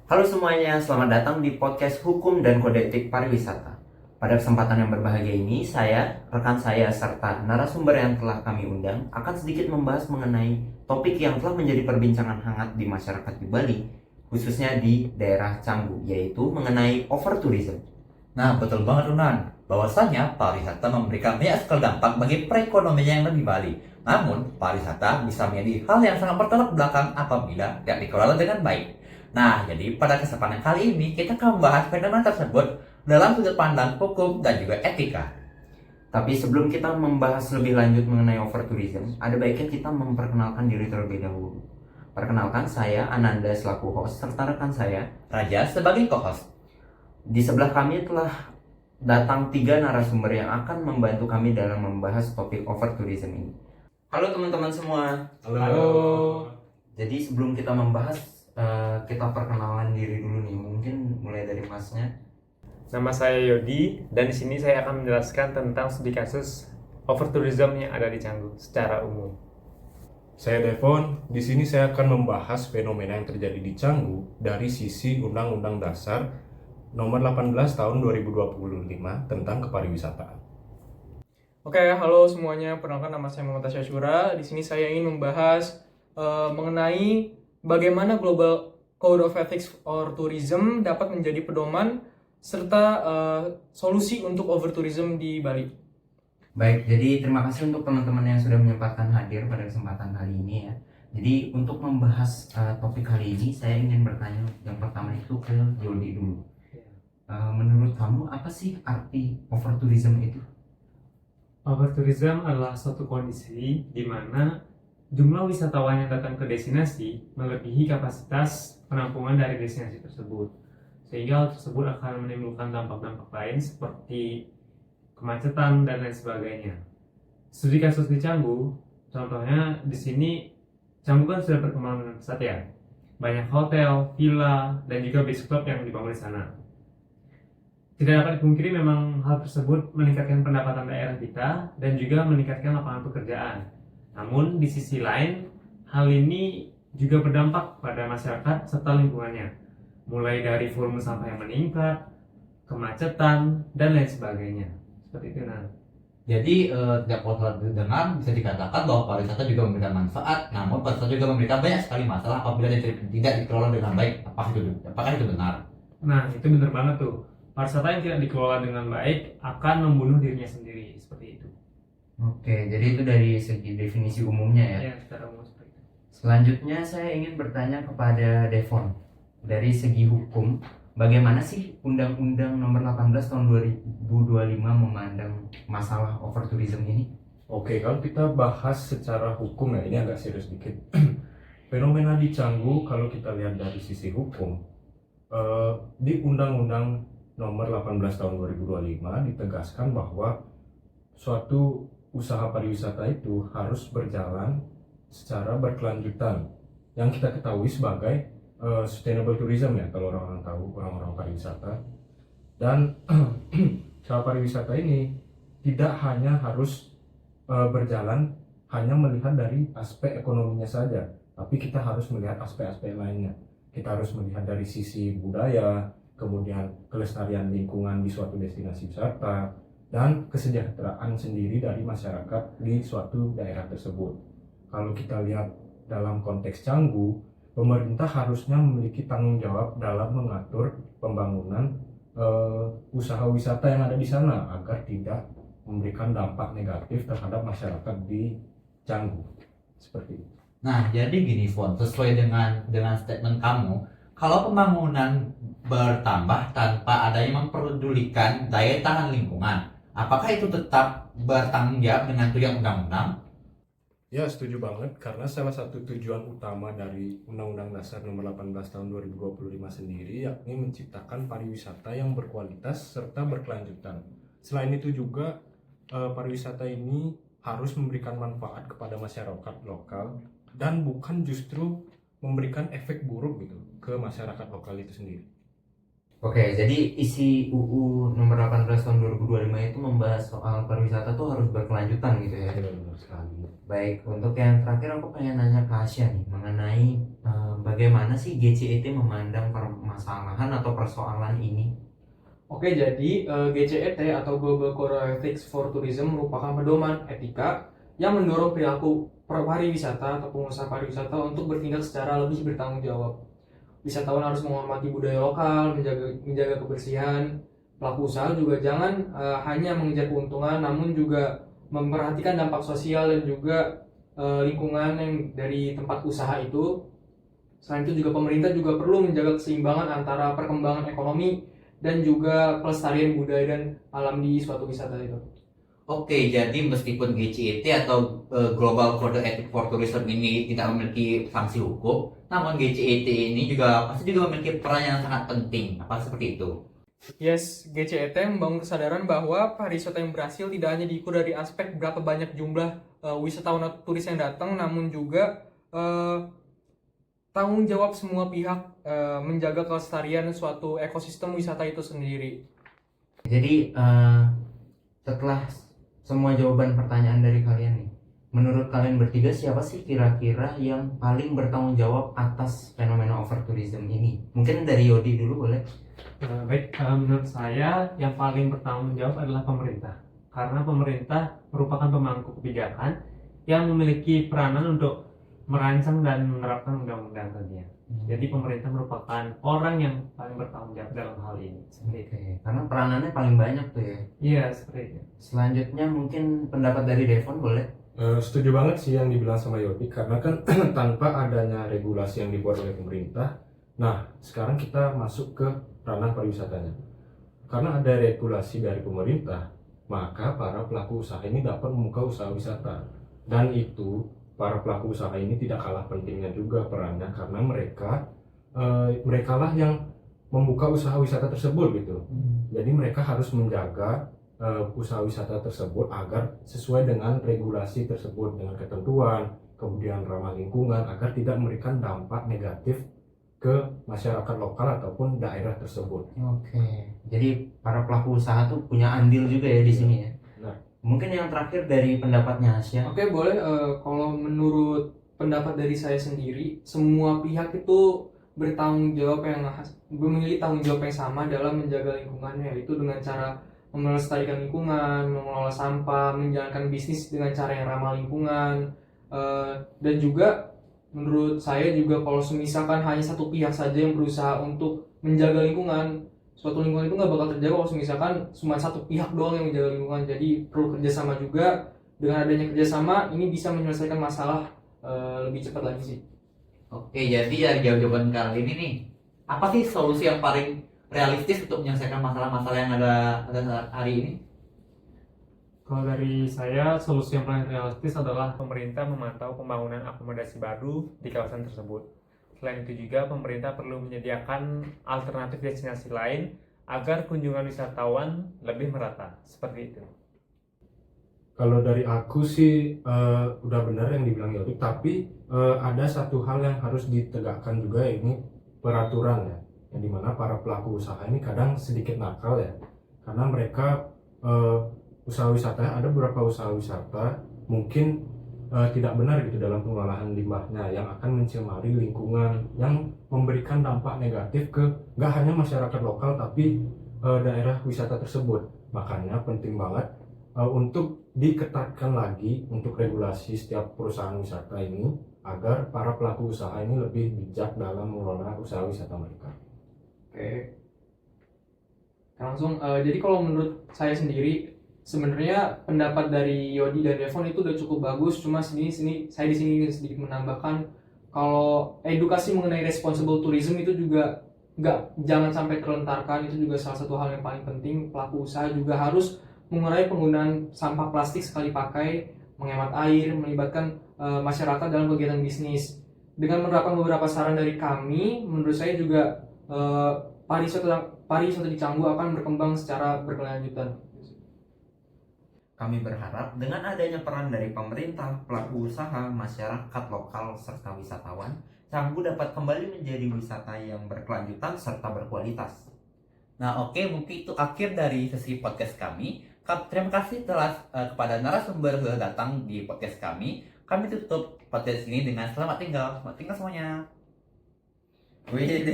Halo semuanya, selamat datang di podcast Hukum dan Kode Etik Pariwisata. Pada kesempatan yang berbahagia ini, saya, rekan saya, serta narasumber yang telah kami undang akan sedikit membahas mengenai topik yang telah menjadi perbincangan hangat di masyarakat di Bali, khususnya di daerah Canggu, yaitu mengenai overtourism. Nah, betul banget Unan. Bahwasanya pariwisata memberikan banyak sekali dampak bagi perekonomian yang ada di Bali. Namun, pariwisata bisa menjadi hal yang sangat bertolak belakang apabila tidak dikelola dengan baik. Nah, jadi pada kesempatan kali ini kita akan membahas fenomena tersebut dalam sudut pandang hukum dan juga etika. Tapi sebelum kita membahas lebih lanjut mengenai overtourism, ada baiknya kita memperkenalkan diri terlebih dahulu. Perkenalkan, saya Ananda selaku host serta rekan saya Raja sebagai co-host. di sebelah kami telah datang 3 narasumber yang akan membantu kami dalam membahas topik overtourism ini. Halo teman-teman semua. Halo. Jadi sebelum kita membahas, kita perkenalan diri dulu nih. Mungkin mulai dari masnya. Nama saya Yodi dan di sini saya akan menjelaskan tentang studi kasus overtourism yang ada di Canggu secara umum. Saya Devon, di sini saya akan membahas fenomena yang terjadi di Canggu dari sisi Undang-Undang Dasar Nomor 18 Tahun 2025 tentang kepariwisataan. Oke, halo semuanya. Perkenalkan nama saya Muhammad Tasya Syura. Di sini saya ingin membahas mengenai bagaimana Global Code of Ethics for Tourism dapat menjadi pedoman serta solusi untuk overtourism di Bali. Baik, jadi terima kasih untuk teman-teman yang sudah menyempatkan hadir pada kesempatan kali ini ya. Jadi untuk membahas topik kali ini, saya ingin bertanya yang pertama itu ke Yodi dulu. Menurut kamu apa sih arti overtourism itu? Overtourism adalah suatu kondisi di mana jumlah wisatawan yang datang ke destinasi melebihi kapasitas penampungan dari destinasi tersebut, sehingga hal tersebut akan menimbulkan dampak-dampak lain seperti kemacetan dan lain sebagainya. Studi kasus di Canggu, contohnya di sini Canggu kan sudah berkembang dengan pesat ya, banyak hotel, villa, dan juga beach club yang dibangun di sana. Tidak dapat dipungkiri memang hal tersebut meningkatkan pendapatan daerah kita dan juga meningkatkan lapangan pekerjaan. Namun di sisi lain, hal ini juga berdampak pada masyarakat serta lingkungannya. Mulai dari volume sampah yang meningkat, kemacetan, dan lain sebagainya. Seperti itu, Nah. Jadi, tidak perlu didengar, bisa dikatakan bahwa pariwisata juga memberikan manfaat, namun pariwisata juga memberikan banyak sekali masalah apabila tidak dikelola dengan baik. Apakah itu benar? Nah, itu benar banget tuh. Pariwisata yang tidak dikelola dengan baik akan membunuh dirinya sendiri, seperti itu. Oke, jadi itu dari segi definisi umumnya ya. Ya, secara umum seperti itu. Selanjutnya saya ingin bertanya kepada Devon. Dari segi hukum, bagaimana sih Undang-Undang Nomor 18 Tahun 2025 memandang masalah overtourism ini? Oke, kalau kita bahas secara hukum ya, ini agak serius dikit. Fenomena di Canggu, kalau kita lihat dari sisi hukum, di Undang-Undang Nomor 18 Tahun 2025 ditegaskan bahwa suatu usaha pariwisata itu harus berjalan secara berkelanjutan, yang kita ketahui sebagai sustainable tourism ya, kalau orang-orang tahu, orang-orang pariwisata. Dan usaha pariwisata ini tidak hanya harus berjalan hanya melihat dari aspek ekonominya saja, tapi kita harus melihat aspek-aspek lainnya. Kita harus melihat dari sisi budaya, kemudian kelestarian lingkungan di suatu destinasi wisata, dan kesejahteraan sendiri dari masyarakat di suatu daerah tersebut. Kalau kita lihat dalam konteks Canggu, pemerintah harusnya memiliki tanggung jawab dalam mengatur pembangunan usaha wisata yang ada di sana agar tidak memberikan dampak negatif terhadap masyarakat di Canggu. Seperti itu. Nah, jadi gini, Fon, sesuai dengan statement kamu, kalau pembangunan bertambah tanpa adanya memperdulikan daya tahan lingkungan, apakah itu tetap bertanggung jawab dengan tujuan undang-undang? Ya, setuju banget, karena salah satu tujuan utama dari Undang-Undang Dasar Nomor 18 Tahun 2025 sendiri yakni menciptakan pariwisata yang berkualitas serta berkelanjutan. Selain itu juga pariwisata ini harus memberikan manfaat kepada masyarakat lokal dan bukan justru memberikan efek buruk gitu ke masyarakat lokal itu sendiri. Oke, jadi isi UU nomor 18 tahun 2025 itu membahas soal pariwisata tuh harus berkelanjutan gitu ya. Benar sekali. Baik, untuk yang terakhir aku pengen nanya ke Asya nih mengenai bagaimana sih GCET memandang permasalahan atau persoalan ini. Oke, jadi GCET atau Global Code of Ethics for Tourism merupakan pedoman etika yang mendorong perilaku pariwisata atau pengusaha pariwisata untuk bertindak secara lebih bertanggung jawab. Wisatawan harus menghormati budaya lokal, menjaga kebersihan. Pelaku usaha juga jangan hanya mengejar keuntungan, namun juga memperhatikan dampak sosial dan juga lingkungan yang dari tempat usaha itu. Selain itu juga pemerintah juga perlu menjaga keseimbangan antara perkembangan ekonomi dan juga pelestarian budaya dan alam di suatu wisata itu. Oke, jadi meskipun GCET atau Global Code Ethic for Tourism ini tidak memiliki sanksi hukum, namun GCET ini pasti juga memiliki peran yang sangat penting. Apa seperti itu? Yes, GCET membangun kesadaran bahwa pariwisata yang berhasil tidak hanya diukur dari aspek berapa banyak jumlah wisatawan atau turis yang datang, namun juga tanggung jawab semua pihak menjaga kelestarian suatu ekosistem wisata itu sendiri. Jadi setelah semua jawaban pertanyaan dari kalian nih, menurut kalian bertiga siapa sih kira-kira yang paling bertanggung jawab atas fenomena overtourism ini? Mungkin dari Yodi dulu boleh? Baik, menurut saya yang paling bertanggung jawab adalah pemerintah. Karena pemerintah merupakan pemangku kebijakan yang memiliki peranan untuk merancang dan menerapkan undang-undang tentunya. Jadi pemerintah merupakan orang yang paling bertanggung jawab dalam hal ini. Seperti itu. Oke, karena peranannya paling banyak tuh ya. Iya, seperti itu. Selanjutnya mungkin pendapat dari Devon boleh? Setuju banget sih yang dibilang sama Yodi, karena kan tanpa adanya regulasi yang dibuat oleh pemerintah, nah sekarang kita masuk ke ranah pariwisatanya. Karena ada regulasi dari pemerintah, maka para pelaku usaha ini dapat membuka usaha wisata. Dan itu para pelaku usaha ini tidak kalah pentingnya juga perannya, karena mereka lah yang membuka usaha wisata tersebut gitu. Jadi mereka harus menjaga usaha wisata tersebut agar sesuai dengan regulasi tersebut, dengan ketentuan, kemudian ramah lingkungan, agar tidak memberikan dampak negatif ke masyarakat lokal ataupun daerah tersebut. Oke, jadi para pelaku usaha tuh punya andil juga ya di sini ya. Nah. Mungkin yang terakhir dari pendapatnya Asya. Oke, boleh. Kalau menurut pendapat dari saya sendiri, semua pihak itu bertanggung jawab memiliki tanggung jawab yang sama dalam menjaga lingkungannya, yaitu dengan cara melestarikan lingkungan, mengelola sampah, menjalankan bisnis dengan cara yang ramah lingkungan, dan juga menurut saya juga kalau misalkan hanya satu pihak saja yang berusaha untuk menjaga lingkungan, suatu lingkungan itu nggak bakal terjaga kalau misalkan cuma satu pihak doang yang menjaga lingkungan. Jadi perlu kerjasama juga. Dengan adanya kerjasama ini bisa menyelesaikan masalah lebih cepat lagi sih. Oke, jadi dari jawaban kali ini nih, apa sih solusi yang paling realistis untuk menyelesaikan masalah-masalah yang ada saat hari ini? Kalau dari saya, solusi yang paling realistis adalah Pemerintah memantau pembangunan akomodasi baru di kawasan tersebut. Selain itu juga pemerintah perlu menyediakan alternatif destinasi lain agar kunjungan wisatawan lebih merata. Seperti itu. Kalau dari aku sih udah benar yang dibilang Yodi, tapi ada satu hal yang harus ditegakkan juga, ini peraturan ya, yang dimana para pelaku usaha ini kadang sedikit nakal ya, karena mereka usaha wisata, ada beberapa usaha wisata mungkin tidak benar gitu dalam pengolahan limbahnya yang akan mencemari lingkungan, yang memberikan dampak negatif ke nggak hanya masyarakat lokal tapi daerah wisata tersebut. Makanya penting banget untuk diketatkan lagi untuk regulasi setiap perusahaan wisata ini agar para pelaku usaha ini lebih bijak dalam mengelola usaha wisata mereka. Oke. Langsung, jadi kalau menurut saya sendiri, sebenarnya pendapat dari Yodi dan Devon itu udah cukup bagus. Cuma saya di sini sedikit menambahkan kalau edukasi mengenai responsible tourism itu juga jangan sampai terlentarkan. Itu juga salah satu hal yang paling penting. Pelaku usaha juga harus mengurangi penggunaan sampah plastik sekali pakai, menghemat air, melibatkan masyarakat dalam kegiatan bisnis. Dengan menerapkan beberapa saran dari kami, menurut saya juga pariwisata di Canggu akan berkembang secara berkelanjutan. Kami berharap dengan adanya peran dari pemerintah, pelaku usaha, masyarakat lokal, serta wisatawan, Canggu dapat kembali menjadi wisata yang berkelanjutan serta berkualitas. Nah, oke, mungkin itu akhir dari sesi podcast kami. Terima kasih telah kepada narasumber sudah datang di podcast kami. Kami tutup podcast ini dengan selamat tinggal. Selamat tinggal semuanya. Wih,